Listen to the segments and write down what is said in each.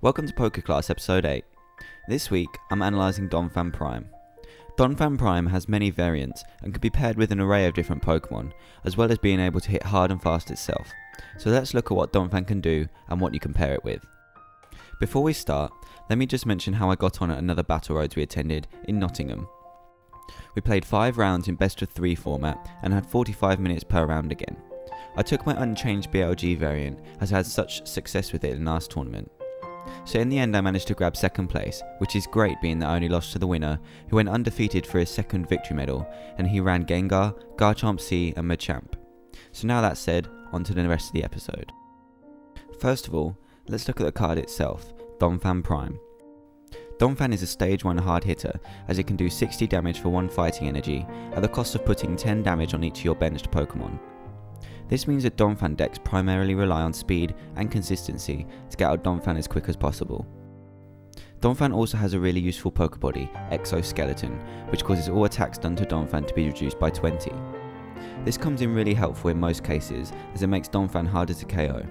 Welcome to PokeClass episode 8. This week I'm analysing Donphan Prime. Donphan Prime has many variants and can be paired with an array of different Pokemon, as well as being able to hit hard and fast itself. So let's look at what Donphan can do and what you can pair it with. Before we start, let me just mention how I got on at another Battle Roads we attended in Nottingham. We played 5 rounds in best of 3 format and had 45 minutes per round again. I took my unchanged BLG variant as I had such success with it in last tournament. So in the end I managed to grab 2nd place, which is great being that I only lost to the winner, who went undefeated for his 2nd victory medal, and he ran Gengar, Garchomp C and Machamp. So now that said, on to the rest of the episode. First of all, let's look at the card itself, Donphan Prime. Donphan is a stage 1 hard hitter, as it can do 60 damage for 1 fighting energy, at the cost of putting 10 damage on each of your benched Pokemon. This means that Donphan decks primarily rely on speed and consistency to get out Donphan as quick as possible. Donphan also has a really useful Pokebody, Exoskeleton, which causes all attacks done to Donphan to be reduced by 20. This comes in really helpful in most cases, as it makes Donphan harder to KO.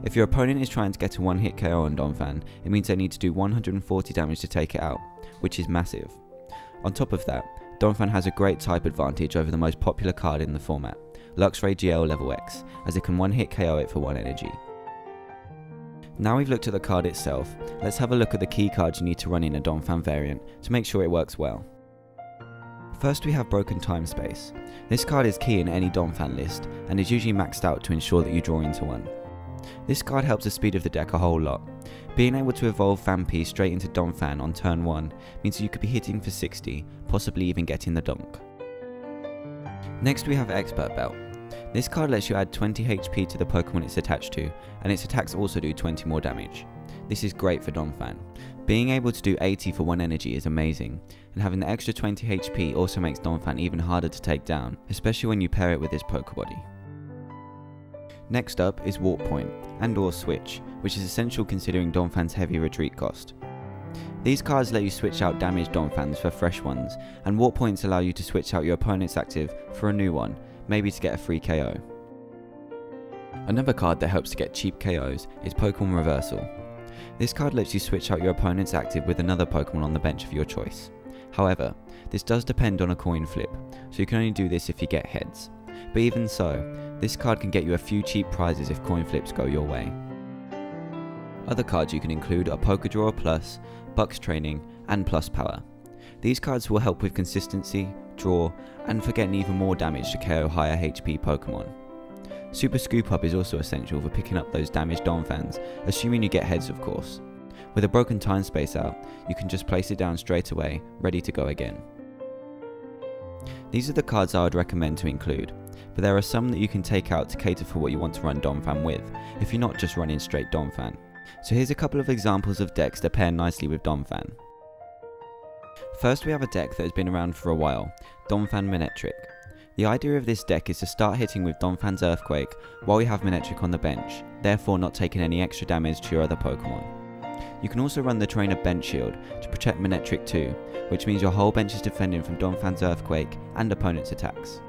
If your opponent is trying to get a one-hit KO on Donphan, it means they need to do 140 damage to take it out, which is massive. On top of that, Donphan has a great type advantage over the most popular card in the format, Luxray GL level X, as it can one-hit KO it for 1 energy. Now we've looked at the card itself, let's have a look at the key cards you need to run in a Donphan variant to make sure it works well. First we have Broken Time Space. This card is key in any Donphan list, and is usually maxed out to ensure that you draw into one. This card helps the speed of the deck a whole lot. Being able to evolve Phanpy straight into Donphan on turn 1 means that you could be hitting for 60, possibly even getting the donk. Next we have Expert Belt. This card lets you add 20 HP to the Pokemon it's attached to, and its attacks also do 20 more damage. This is great for Donphan. Being able to do 80 for 1 energy is amazing, and having the extra 20 HP also makes Donphan even harder to take down, especially when you pair it with his Pokebody. Next up is Warp Point, and or Switch, which is essential considering Donphan's heavy retreat cost. These cards let you switch out damaged Donphans for fresh ones, and Warp Points allow you to switch out your opponent's active for a new one, maybe to get a free KO. Another card that helps to get cheap KOs is Pokum Reversal. This card lets you switch out your opponent's active with another Pokemon on the bench of your choice. However, this does depend on a coin flip, so you can only do this if you get heads. But even so, this card can get you a few cheap prizes if coin flips go your way. Other cards you can include are Pokedraw Plus, Bucks Training, and Plus Power. These cards will help with consistency, draw, and for getting even more damage to KO higher HP Pokemon. Super Scoop Up is also essential for picking up those damaged Donphans, assuming you get heads of course. With a Broken Time Space out, you can just place it down straight away, ready to go again. These are the cards I would recommend to include, but there are some that you can take out to cater for what you want to run Donphan with, if you're not just running straight Donphan. So here's a couple of examples of decks that pair nicely with Donphan. First we have a deck that has been around for a while, Donphan Manectric. The idea of this deck is to start hitting with Donphan's Earthquake while you have Manectric on the bench, therefore not taking any extra damage to your other Pokemon. You can also run the Trainer Bench Shield to protect Manectric too, which means your whole bench is defending from Donphan's Earthquake and opponent's attacks.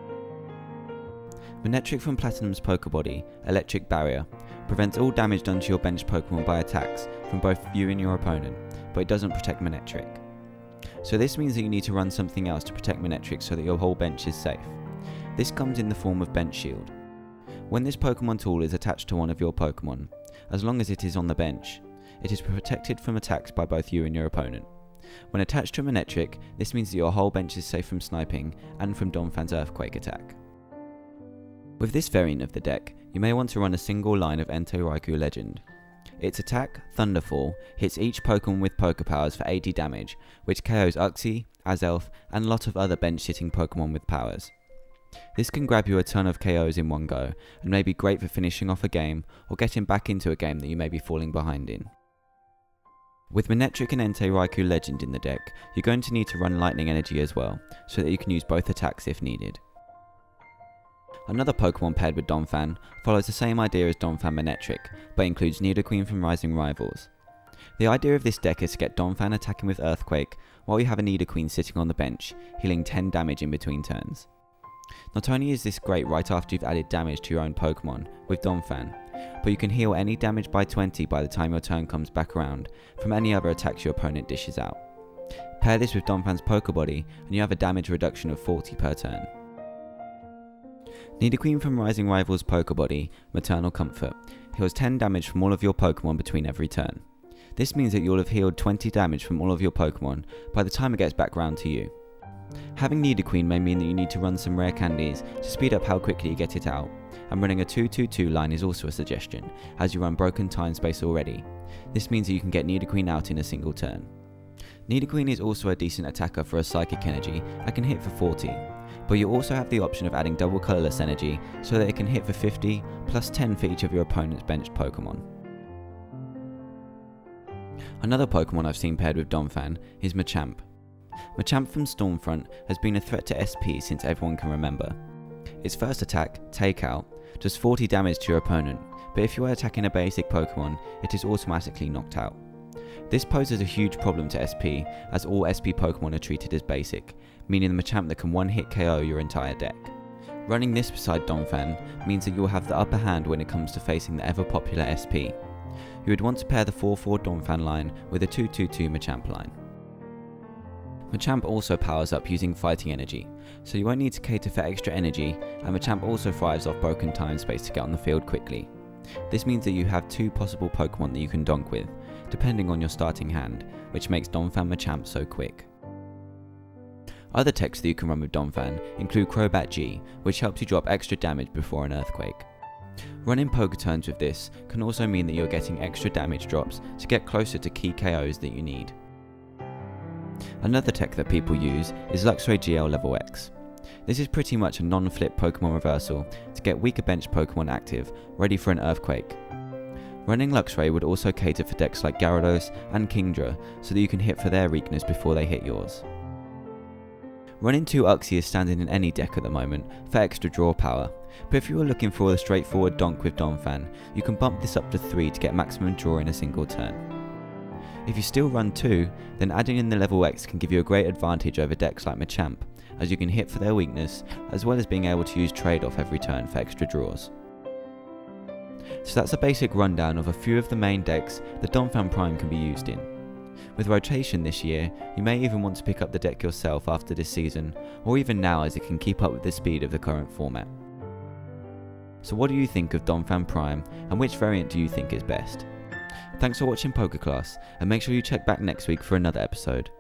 Manectric from Platinum's Pokebody, Electric Barrier, prevents all damage done to your bench Pokemon by attacks from both you and your opponent, but it doesn't protect Manectric. So this means that you need to run something else to protect Manectric so that your whole bench is safe. This comes in the form of Bench Shield. When this Pokemon tool is attached to one of your Pokemon, as long as it is on the bench, it is protected from attacks by both you and your opponent. When attached to a Manectric, this means that your whole bench is safe from sniping and from Donphan's Earthquake attack. With this variant of the deck, you may want to run a single line of Entei Raikou Legend. Its attack, Thunderfall, hits each Pokemon with Poke Powers for 80 damage, which KOs Uxie, Azelf, and a lot of other bench-sitting Pokemon with powers. This can grab you a ton of KOs in one go, and may be great for finishing off a game, or getting back into a game that you may be falling behind in. With Manectric and Entei Raikou Legend in the deck, you're going to need to run Lightning Energy as well, so that you can use both attacks if needed. Another Pokemon paired with Donphan follows the same idea as Donphan Manectric, but includes Nidoqueen from Rising Rivals. The idea of this deck is to get Donphan attacking with Earthquake, while you have a Nidoqueen sitting on the bench, healing 10 damage in between turns. Not only is this great right after you've added damage to your own Pokemon with Donphan, but you can heal any damage by 20 by the time your turn comes back around from any other attacks your opponent dishes out. Pair this with Donphan's Pokebody and you have a damage reduction of 40 per turn. Nidoqueen from Rising Rival's Pokebody, Maternal Comfort, heals 10 damage from all of your Pokemon between every turn. This means that you'll have healed 20 damage from all of your Pokemon by the time it gets back round to you. Having Nidoqueen may mean that you need to run some rare candies to speed up how quickly you get it out, and running a 2-2-2 line is also a suggestion, as you run Broken Time Space already. This means that you can get Nidoqueen out in a single turn. Nidoqueen is also a decent attacker for a Psychic Energy and can hit for 40, but you also have the option of adding double Colourless Energy so that it can hit for 50 plus 10 for each of your opponent's benched Pokemon. Another Pokemon I've seen paired with Donphan is Machamp. Machamp from Stormfront has been a threat to SP since everyone can remember. Its first attack, Take Out, does 40 damage to your opponent, but if you are attacking a basic Pokemon, it is automatically knocked out. This poses a huge problem to SP, as all SP Pokemon are treated as basic, meaning the Machamp that can one-hit KO your entire deck. Running this beside Donphan means that you will have the upper hand when it comes to facing the ever-popular SP. You would want to pair the 4-4 Donphan line with a 2-2-2 Machamp line. Machamp also powers up using Fighting Energy, so you won't need to cater for extra energy, and Machamp also thrives off Broken Time Space to get on the field quickly. This means that you have 2 possible Pokemon that you can donk with, depending on your starting hand, which makes Donphan Machamp so quick. Other techs that you can run with Donphan include Crobat G, which helps you drop extra damage before an Earthquake. Running Poke Turns with this can also mean that you're getting extra damage drops to get closer to key KOs that you need. Another tech that people use is Luxray GL Level X. This is pretty much a non-flip Pokum Reversal to get weaker bench Pokemon active, ready for an Earthquake. Running Luxray would also cater for decks like Gyarados and Kingdra so that you can hit for their weakness before they hit yours. Running 2 Uxie is standard in any deck at the moment for extra draw power, but if you are looking for a straightforward donk with Donphan, you can bump this up to 3 to get maximum draw in a single turn. If you still run 2, then adding in the level X can give you a great advantage over decks like Machamp, as you can hit for their weakness, as well as being able to use trade-off every turn for extra draws. So that's a basic rundown of a few of the main decks that Donphan Prime can be used in. With rotation this year, you may even want to pick up the deck yourself after this season, or even now as it can keep up with the speed of the current format. So what do you think of Donphan Prime, and which variant do you think is best? Thanks for watching PokeClass, and make sure you check back next week for another episode.